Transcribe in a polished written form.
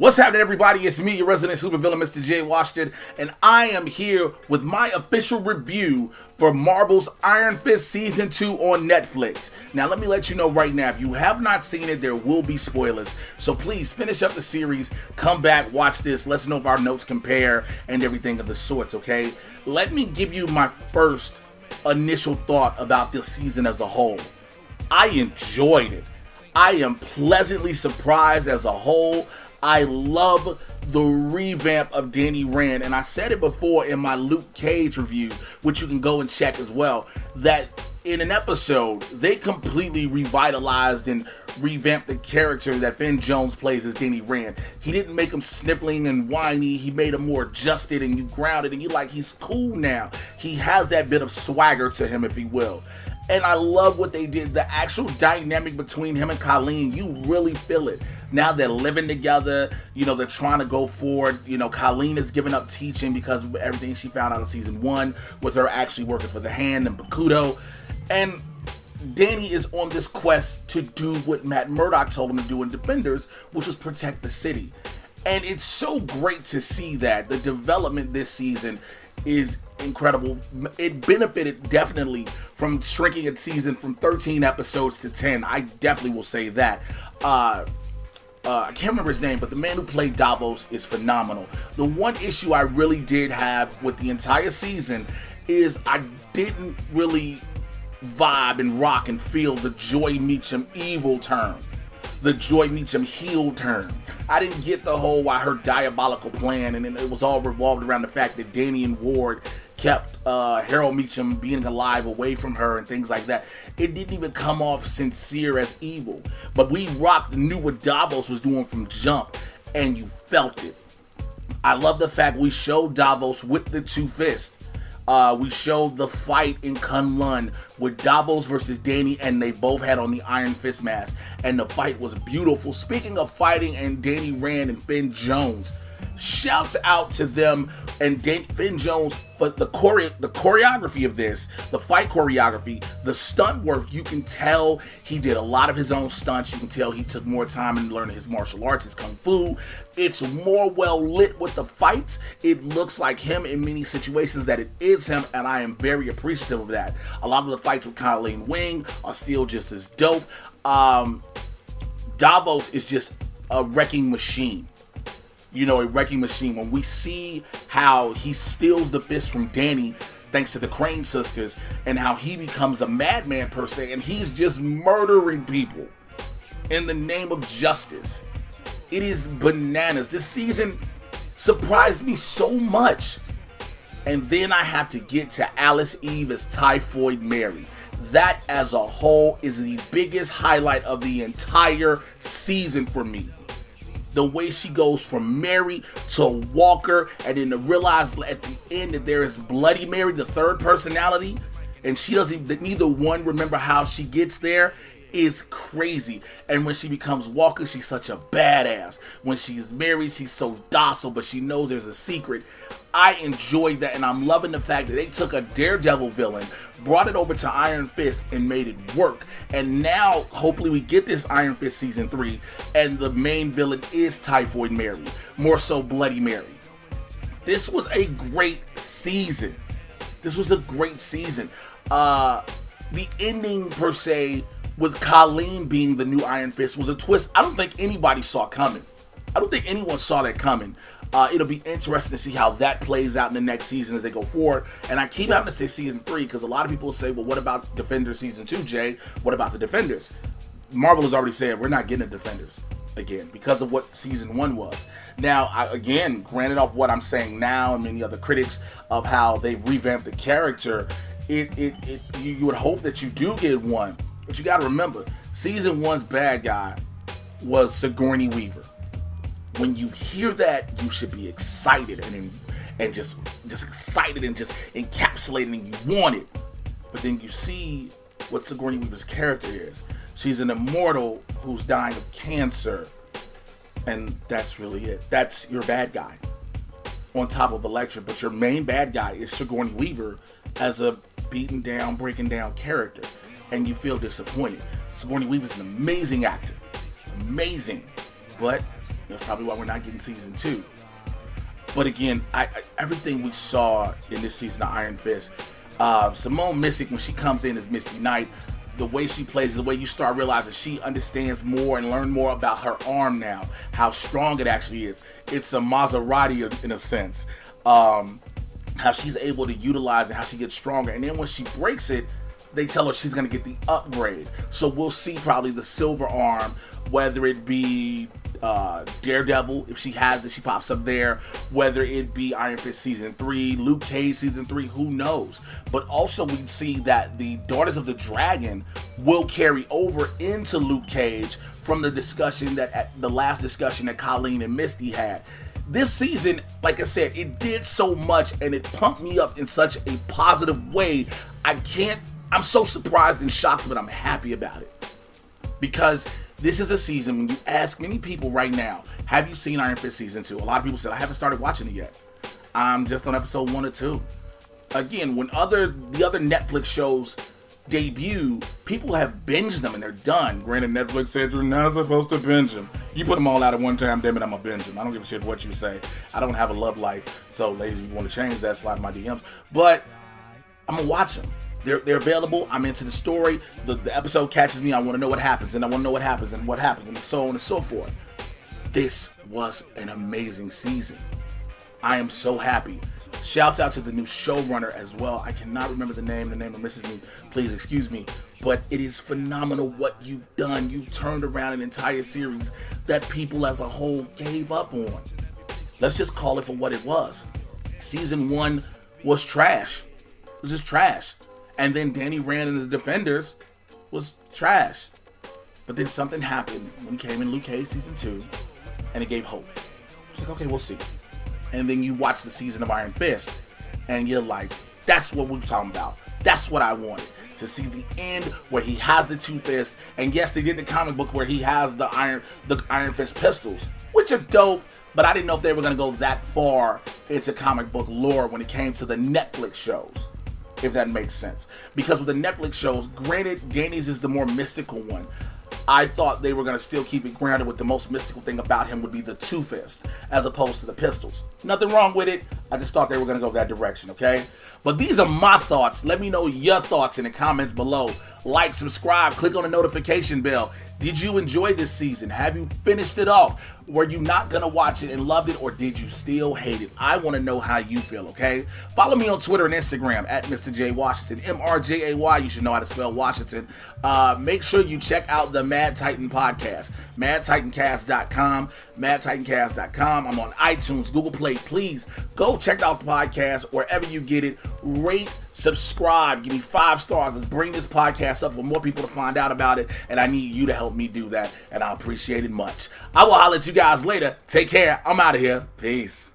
What's happening, everybody? It's me, your resident supervillain, Mr. J. Washington, and I am here with my official review for Marvel's Iron Fist Season 2 on Netflix. Now, let me let you know right now, if you have not seen it, there will be spoilers. So please, finish up the series, come back, watch this, let's know if our notes compare, and everything of the sorts, okay? Let me give you my first initial thought about this season as a whole. I enjoyed it. I am pleasantly surprised as a whole. I love the revamp of Danny Rand, and I said it before in my Luke Cage review, which you can go and check as well, that in an episode, they completely revitalized and revamped the character that Finn Jones plays as Danny Rand. He didn't make him sniffling and whiny, he made him more adjusted and you grounded, and you like, he's cool now. He has that bit of swagger to him, if you will. And I love what they did. The actual dynamic between him and Colleen, you really feel it. Now they're living together, they're trying to go forward. Colleen is giving up teaching because of everything she found out in season 1 with her actually working for the Hand and Bakudo. And Danny is on this quest to do what Matt Murdock told him to do in Defenders, which was protect the city. And it's so great to see that. The development this season is incredible. It benefited definitely from shrinking its season from 13 episodes to 10. I definitely will say that. I can't remember his name, but the man who played Davos is phenomenal. The one issue I really did have with the entire season is I didn't really vibe and rock and feel the Joy Meechum evil turn, the Joy Meechum heel turn. I didn't get the whole her diabolical plan, and then it was all revolved around the fact that Danny and Ward kept Harold Meechum being alive away from her and things like that. It didn't even come off sincere as evil, but we knew what Davos was doing from jump, and you felt it. I love the fact we showed Davos with the two fists. We showed the fight in Kunlun with Davos versus Danny, and they both had on the Iron Fist mask, and the fight was beautiful. Speaking of fighting and Danny Rand and Finn Jones, shouts out to them and Finn Jones for the choreography of this, the fight choreography, the stunt work. You can tell he did a lot of his own stunts. You can tell he took more time in learning his martial arts, his kung fu. It's more well lit with the fights. It looks like him in many situations that it is him, and I am very appreciative of that. A lot of the fights with Colleen Wing are still just as dope. Davos is just a wrecking machine. A wrecking machine. When we see how he steals the fist from Danny thanks to the Crane sisters, and how he becomes a madman per se, and he's just murdering people in the name of justice. It is bananas. This season surprised me so much. And then I have to get to Alice Eve as Typhoid Mary. That as a whole is the biggest highlight of the entire season for me. The way she goes from Mary to Walker, and then to realize at the end that there is Bloody Mary, the third personality, and she doesn't, neither one remember how she gets there, is crazy. And when she becomes Walker, she's such a badass. When she's married, she's so docile, but she knows there's a secret. I enjoyed that, and I'm loving the fact that they took a Daredevil villain, brought it over to Iron Fist, and made it work. And now, hopefully, we get this Iron Fist Season 3, and the main villain is Typhoid Mary, more so Bloody Mary. This was a great season. The ending, per se, with Colleen being the new Iron Fist was a twist I don't think anybody saw coming. I don't think anyone saw that coming. It'll be interesting to see how that plays out in the next season as they go forward. And I keep having to say Season 3 because a lot of people will say, well, what about Defenders Season 2, Jay? What about the Defenders? Marvel has already said we're not getting the Defenders again because of what Season 1 was. Now, again, granted off what I'm saying now and many other critics of how they've revamped the character, you would hope that you do get one. But you got to remember, Season 1's bad guy was Sigourney Weaver. When you hear that, you should be excited and just excited and just encapsulated, and you want it. But then you see what Sigourney Weaver's character is. She's an immortal who's dying of cancer, and that's really it. That's your bad guy on top of Elektra, but your main bad guy is Sigourney Weaver as a beaten down, breaking down character, and you feel disappointed. Sigourney Weaver's an amazing actor, amazing, but That's probably why we're not getting season 2. But again, everything we saw in this season of Iron Fist, Simone Missick, when she comes in as Misty Knight, the way she plays, the way you start realizing she understands more and learn more about her arm now, how strong it actually is. It's a Maserati in a sense. How she's able to utilize it, how she gets stronger. And then when she breaks it, they tell her she's going to get the upgrade. So we'll see probably the silver arm, whether it be Daredevil, if she has it, she pops up there, whether it be Iron Fist season 3, Luke Cage season 3, who knows. But also we see that the Daughters of the Dragon will carry over into Luke Cage from the discussion the last discussion that Colleen and Misty had. This season, like I said, it did so much and it pumped me up in such a positive way. I'm so surprised and shocked, but I'm happy about it. Because this is a season, when you ask many people right now, have you seen Iron Fist season 2? A lot of people said, I haven't started watching it yet. I'm just on episode 1 or 2. Again, when the other Netflix shows debut, people have binged them and they're done. Granted, Netflix said you're not supposed to binge them. You put them all out at one time, damn it, I'm gonna binge them. I don't give a shit what you say. I don't have a love life, so ladies, if you want to change that, slide in my DMs. But I'm gonna watch them. They're available. I'm into the story. The episode catches me. I want to know what happens, and I want to know what happens, and what happens, and so on and so forth. This was an amazing season. I am so happy. Shouts out to the new showrunner as well. I cannot remember the name. The name misses me. Please excuse me. But it is phenomenal what you've done. You've turned around an entire series that people as a whole gave up on. Let's just call it for what it was. Season 1 was trash. It was just trash. And then Danny Rand and the Defenders was trash. But then something happened when he came in Luke Cage season 2, and it gave hope. It's like, okay, we'll see. And then you watch the season of Iron Fist, and you're like, that's what we're talking about. That's what I wanted. To see the end where he has the 2 fists. And yes, they did the comic book where he has the Iron Fist pistols, which are dope. But I didn't know if they were going to go that far into comic book lore when it came to the Netflix shows, if that makes sense. Because with the Netflix shows, granted, Danny's is the more mystical one. I thought they were going to still keep it grounded with the most mystical thing about him would be the 2 fists, as opposed to the pistols. Nothing wrong with it. I just thought they were going to go that direction, okay? But these are my thoughts. Let me know your thoughts in the comments below. Like, subscribe, click on the notification bell. Did you enjoy this season? Have you finished it off? Were you not going to watch it and loved it, or did you still hate it? I want to know how you feel, okay? Follow me on Twitter and Instagram at Mr. J Washington, MRJAY. You should know how to spell Washington. Make sure you check out the Mad Titan podcast, madtitancast.com, madtitancast.com. I'm on iTunes, Google Play. Please go check out the podcast wherever you get it. Rate, subscribe, give me 5 stars. Let's bring this podcast up for more people to find out about it, and I need you to help me do that, and I appreciate it much. I will holler at you guys later. Take care. I'm out of here. Peace.